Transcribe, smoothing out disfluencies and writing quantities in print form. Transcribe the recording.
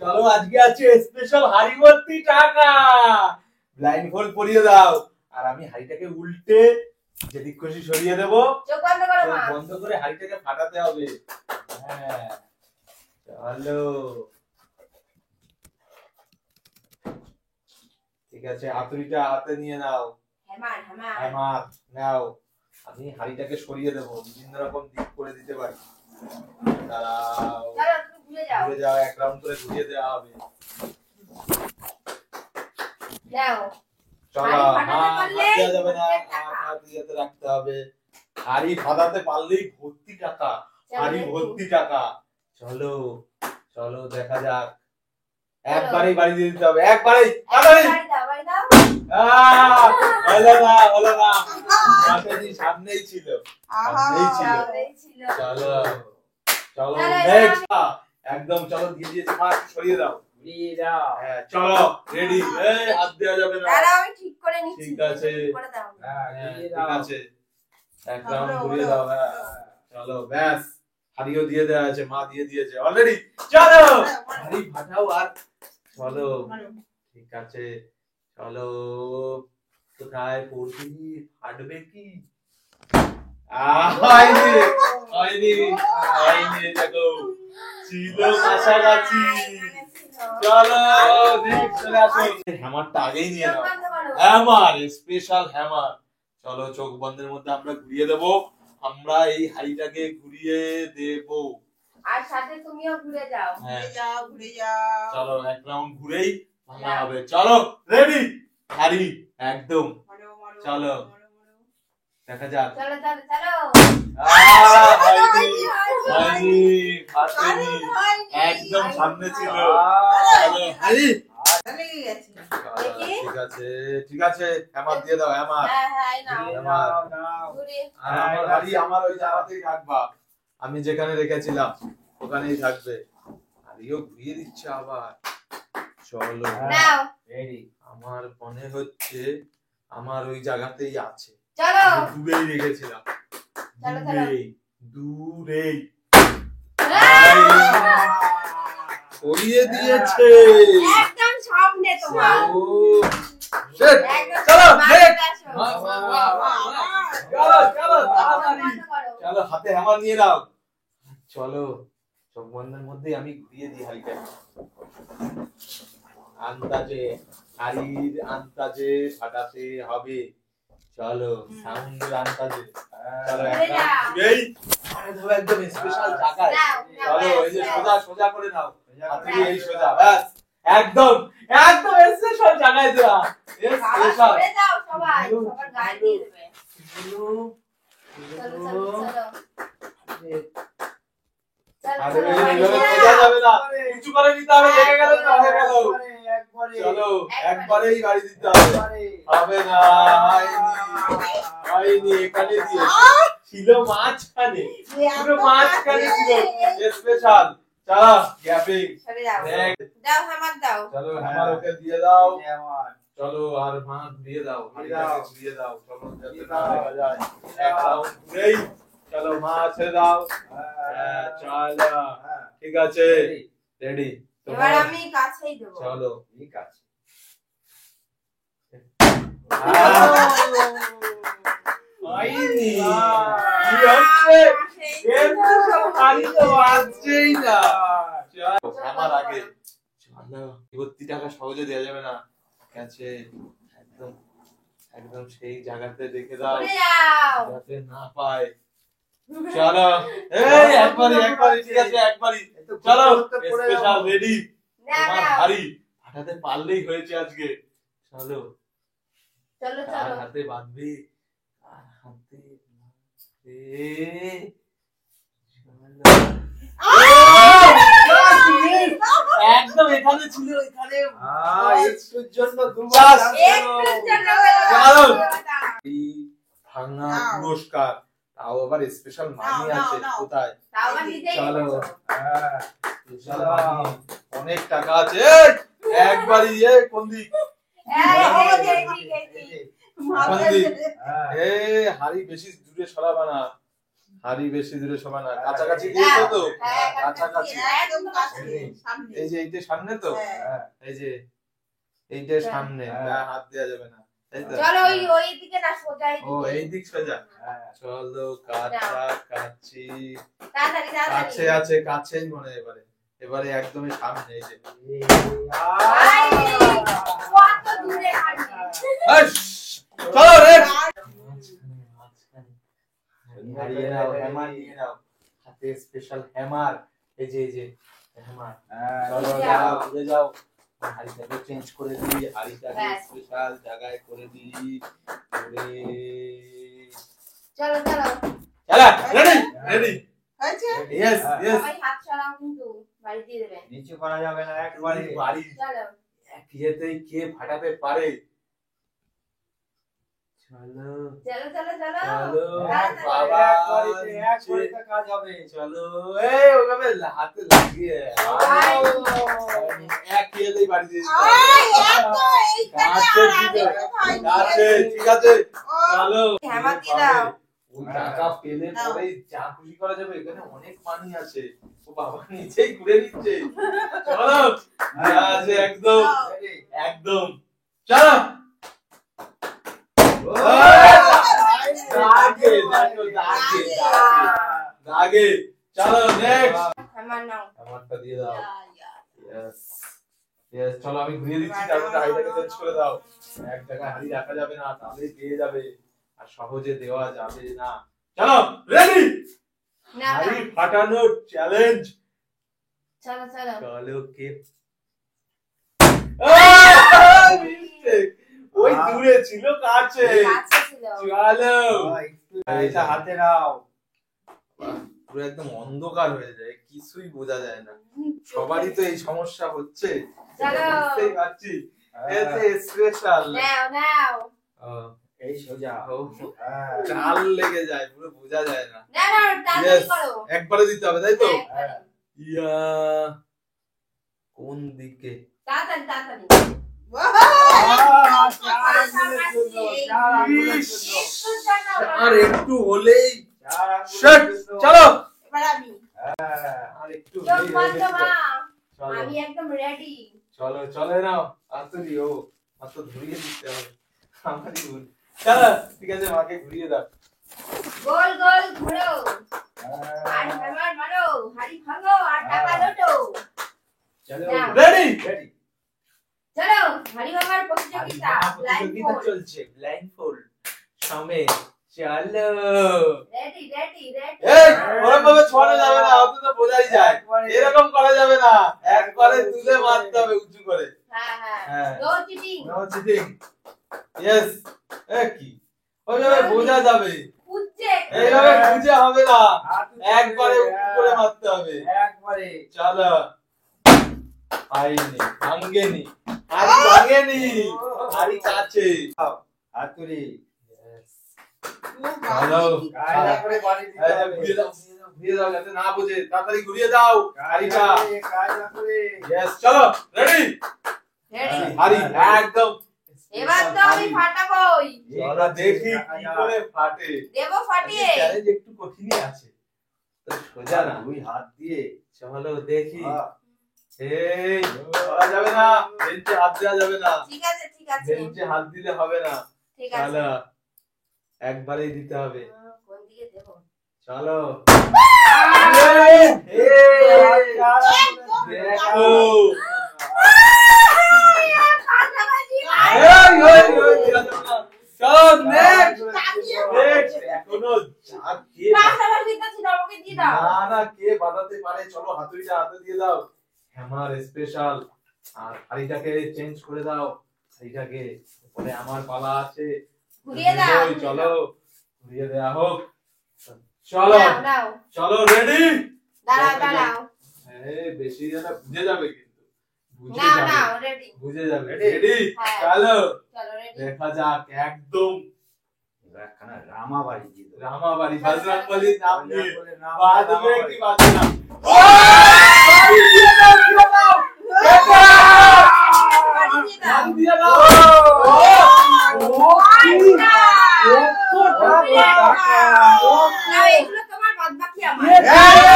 চলো আজকে আছে স্পেশাল হাড়ি ভর্তি টাকা। ব্লাইন্ড ফোল্ড পরিয়ে দাও আর আমি হাড়িটাকে উল্টে যেদিক খুশি সরিয়ে দেবো। চোখ বন্ধ করো মা। বন্ধ করে হাড়িটাকে ফাটাতে হবে। হ্যাঁ চলো ঠিক আছে, হাতুড়িটা হাতে নিয়ে নাও। হ্যামার নাও। আমি হাড়িটাকে সরিয়ে দেবো, বিভিন্ন রকম দিক করে দিতে পারি। দাঁড়াও, ঘুরে যাও, এক রাউন্ড করে ঘুরিয়ে দেওয়া হবে। চলো হাত দেওয়া যাবে না, হাত দিয়েতে রাখতে হবে। হাড়ি ফাটাতে পারলেই ভর্তি টাকা, হাড়ি ভর্তি টাকা। চলো চলো দেখা যাক। একবারেই বাড়ি দিয়ে দিতে হবে, একবারেই। হলো না সামনেই ছিল, সামনেই ছিল। চলো চলো নেক্সট একদম। চলো দিয়ে দিয়েছি, মাছ সরিয়ে দাও। হ্যাঁ চলো রেডি। এই হাত দেওয়া যাবে না। আমি ঠিক করে নিচ্ছি। ঠিক আছে ঠিক আছে, এক রাউন্ড ঘুরিয়ে দাও। হ্যাঁ চলো ব্যাস, হাড়িও দিয়ে দেওয়া আছে, মা দিয়ে দিয়েছে অলরেডি। চলো হাড়ি ফাটাও আর চলো। ঠিক আছে চলো, কোথায় পড়বি, ফাটবে কি? হয়নি হয়নি হয়নি, দেখো ছিল কাছাকাছি। চলো নেক্সট চলে আসো। হ্যামারটা আগেই নিয়ে নাও, হ্যামার স্পেশাল হ্যামার। চলো চোখ বন্ধের মধ্যে আমরা ঘুরিয়ে দেব, আমরা এই হাড়িটাকে ঘুরিয়ে দেব। আর সাথে তুমিও ঘুরে যাও। হ্যাঁ ঘুরে যাও। চলো এক রাউন্ড ঘুরেই ভাঙা হবে। চলো রেডি, হাড়ি একদম। চলো দেখা যাক। চলো চলো চলো। হয়নি ফাটেনি, একদম সামনে ছিল। চলো হাড়ি ঠিক আছে ঠিক আছে, হ্যামার দিয়ে দাও। হ্যামার আমার হাড়ি আমার ওই জায়গাতেই রাখবা, আমি যেখানে রেখেছিলাম ওখানেই থাকবে। হাড়িও ঘুরিয়ে দিচ্ছে আবার। চলো রেডি। আমার মনে হচ্ছে আমার ওই জায়গাতেই আছে, চলো দূরেই রেখেছিলাম, দূরেই সরিয়ে দিয়েছে একদম সামনে তোমার। চলো চলো চলো হাতে হ্যামার নিয়ে নাও। চলো চোখ বন্ধের মধ্যেই আমি ঘুরিয়ে দিই হাড়িটা। আন্দাজে, হাড়ির আন্দাজে ফাটাতে হবে। চলো সাউন্ডের আন্দাজে। চলো ঘুরেই একদম স্পেশাল জায়গায়। চলো এই যে সোজা সোজা করে নাও, হাতুড়ি এই সোজা, ব্যাস একদম একদম স্পেশাল জায়গায় দেওয়া। স্পেশাল সবাই সবার গায়ে দিয়ে দেবে। চলো চলো চলো। আরে সোজা যাবে না, উঁচু করে নিতে হবে, লেগে গেল তো হয়ে গেল। চলো একবারেই গাড়ি দিতে হবে, হবে না। হয়নি এখানে দিয়ে ছিল মাঝখানে, পুরো মাঝখানে ছিল স্পেশাল। চলো গ্যাপিং দাও হ্যামার দাও। চলো হ্যামার ওকে দিয়ে দাও। চলো আর মা দিয়ে দাও, দিয়ে দাও। চলো যাতে না হয়ে যায়, এক রাউন্ড ঘুরেই। চলো মা ছেড়ে দাও। হ্যাঁ চলো ঠিক আছে রেডি। এবার আমি কাছেই দেব। চলো ঠিক আছে। হয়নি কি হচ্ছে, এমনি সব হাড়ি তো আসছেই না। আমার আগে চলো, 30 টাকা সহজে দেওয়া যাবে না। ঠিক আছে একদম একদম সেই জায়গাতে রেখে দাও যাতে না পায়। চলো এই একবারই একবারই ঠিক আছে একবারই। চলো স্পেশাল রেডি। তোমার হাড়ি ফাটাতে পারলেই হয়েছে আজকে। চলো চলো চলো হাতে বাঁধবি, আর হাতে একদম এখানে ছিল, এখানে একটুর জন্য দুবার ভাঙা পুরস্কার, তাও আবার স্পেশাল মানি আছে। কোথায়? চলো চলো অনেক টাকা আছে। একবারই কোন দিক, হাড়ি বেশি দূরে সরাবা না, হাড়ি বেশি দূরে শোভা না, কাছাকাছি দিয়েছো তো? হ্যাঁ, কাছাকাছি। একদম কাছে। সামনে। এই যে এইটা সামনে তো? হ্যাঁ। এই যে এইটা সামনে, গায়ে হাত দেওয়া যাবে না, তাই তো? চলো ওই দিকে না, সোজা ও এই দিক সোজা। চলো কাছাকাছি। তাড়াতাড়ি কাছে তাড়াতাড়ি। আছে, কাছেই মনে হয় এবারে। এবারে একদমই সামনে, এই যে। ভাই, কত দূরে হাঁটি। আস! চলো রে। হারিয়ে নাও, হ্যামার নিয়ে নাও। হাতে স্পেশাল হ্যামার। এই যে হ্যামার। চলো যাও, ঘুরে যাও। হাড়িটাকে চেঞ্জ করে দিই, হাড়িটাকে স্পেশাল জায়গায় করে দিই। চলো চলো। চলো, রেডি। হয়েছে? ইয়েস। সবাই হাত সরাও, কিন্তু বাড়ি দিয়ে দেবে। নিচে করা যাবে না, একবারে বাড়ি চলো। এক ইয়েতেই কে ফাটাতে পারে? চলো চলো চলো চলো। চলো তাড়াতাড়ি। বাবা, একবারে কাজ হবে। চলো এই ওভাবে হাতে লাগিয়ে এক ইয়েতেই বাড়ি দিয়ে দিতে হবে। কাছে, ঠিক আছে, চলো। হ্যামার দিয়ে দাও। ওই টাকা পেলে পরে যা খুশি করা যাবে, এখানে অনেক পানি আছে। ও বাবা নিচেই ঘুরে নিচ্ছে। চলো আছে, একদম একদম। চলো দাগে। চলো নেক্সট। হ্যামার নাও। আমারটা দিয়ে দাও। ইয়েস, চলো আমি ঘুরিয়ে দিচ্ছি, তারপর হাড়িটাকে চেঞ্জ করে দাও। এক জায়গায় হাড়ি রাখা যাবে না, তাহলে পেয়ে যাবে, আর সহজে দেওয়া যাবে না। চলো রেডি। না হাড়ি ফাটানোর চ্যালেঞ্জ। চলো চলো। চলো কে ওই দূরে ছিল, কাছে। কাছে ছিল। চলো এটা হাতে নাও। পুরো একদম অন্ধকার হয়ে যায়, কিছুই বোঝা যায় না। সবারই তো এই সমস্যা হচ্ছে। চলো। বুঝতেই পারছি। এতে স্পেশাল নাও নাও। এই সোজা। চাল লেগে যায়, পুরো বোঝা যায় না। না না, তাড়াতাড়ি Yes, করো। একবারে দিতে হবে, তাই তো? একবারে। ইয়া, কোন দিকে? তাড়াতাড়ি তাড়াতাড়ি। আর একটু হলেই শট। চলো এবার আমি। আর একটু চোখ হলেই বন্ধ হয়ে মা। যেত। চলো আমি একদম রেডি। চলো চলে নাও, তাড়াতাড়ি। ও মাত্র ধরিয়ে দিতে হবে, আমারই ভুল। চলো ঠিক আছে, মাকে ঘুরিয়ে দাও। গোল গোল ঘোরো। আর হ্যামার মারো, হাড়ি ভাঙো, আর টাকা লোটো। চলো রেডি। রেডি। চলো, হাড়ি ভাঙার প্রতিযোগিতা। প্রতিযোগিতা চলছে, ব্লাইন্ডফোল্ড সামনে। চলো রেডি রেডি রেডি। এই ওরকম ভাবে ছোঁয়ানো যাবে না, অত তো বোঝাই যায়। এরকম করা যাবে না, একবারে তুলে মারতে হবে উঁচু করে। হ্যাঁ হ্যাঁ। হ্যাঁ। No cheating. No cheating. Yes. কি ওইভাবে বোঝা যাবে, খুঁজছে। এইভাবে খুঁজে হবে না, হাত উঁচু একবারে করে, উঁচু করে মারতে হবে। একবারে। চলো আইনি ভাঙ্গেনি, হাড়ি ভাঙ্গেনি, হাড়ি কাছে। হাত তুলি। চলো কায়দা করে বাড়ি দিতে এই, হবে। ঘুরিয়ে দাও, ঘুরিয়ে দাও যাতে না বোঝে, তাড়াতাড়ি ঘুরিয়ে দাও হাড়িটা। কায়দা করে। ইয়েস, চলো রেডি। রেডি। হাড়ি একদম। এবার তো আমি ফাটাবোই। চলো দেখি কি করে ফাটে। দেবো ফাটিয়ে। চ্যালেঞ্জ একটু কঠিনই আছে, তো সোজা না। দুই হাত দিয়ে। চলো দেখি। হ্যাঁ। এই করা যাবে না, বেঞ্চে হাত দেওয়া যাবে না, ঠিক আছে ঠিক আছে। বেঞ্চে হাত দিলে হবে না। ঠিক আছে। চলো একবারেই দিতে হবে। কোন দিকে দেবো? চলো একদম দেখো। ফাটাবাজি। চলো নেক্সট। এখনো যা কে ফাটাবাজি তো ছিল, আমাকে দিয়ে দাও। না না, কে বাঁধাতে পারে? চলো হাতুড়িটা হাতে দিয়ে দাও। Hammer special. আর হাড়িটাকে চেঞ্জ করে দাও, হাড়িটাকে। পরে আমার পালা আছে, ঘুরিয়ে দাও। চলো ঘুরিয়ে দেয়া হোক। চলো নাও নাও। চলো রেডি। দাঁড়াও দাঁড়াও। বেশি যেন বুঝে যাবে, কিন্তু বুঝে নাও যাবে, নাও রেডি। বুঝে যাবে। Ready? রেডি। হ্যাঁ। চলো চলো রেডি। দেখা যাক। একদম একখানা রামা বাড়ি দিয়ে দেবো। রামাবাড়ি, বজরং বলির নাম নিয়ে বলে নাম বাঁধবে রামাবাড়ি। কি বাঁধবে না। বাড়ি দিয়ে দাও। নাম দিয়ে দাও। আচ্ছা। কত টাকা। নাও, এগুলো তোমার আমার এ,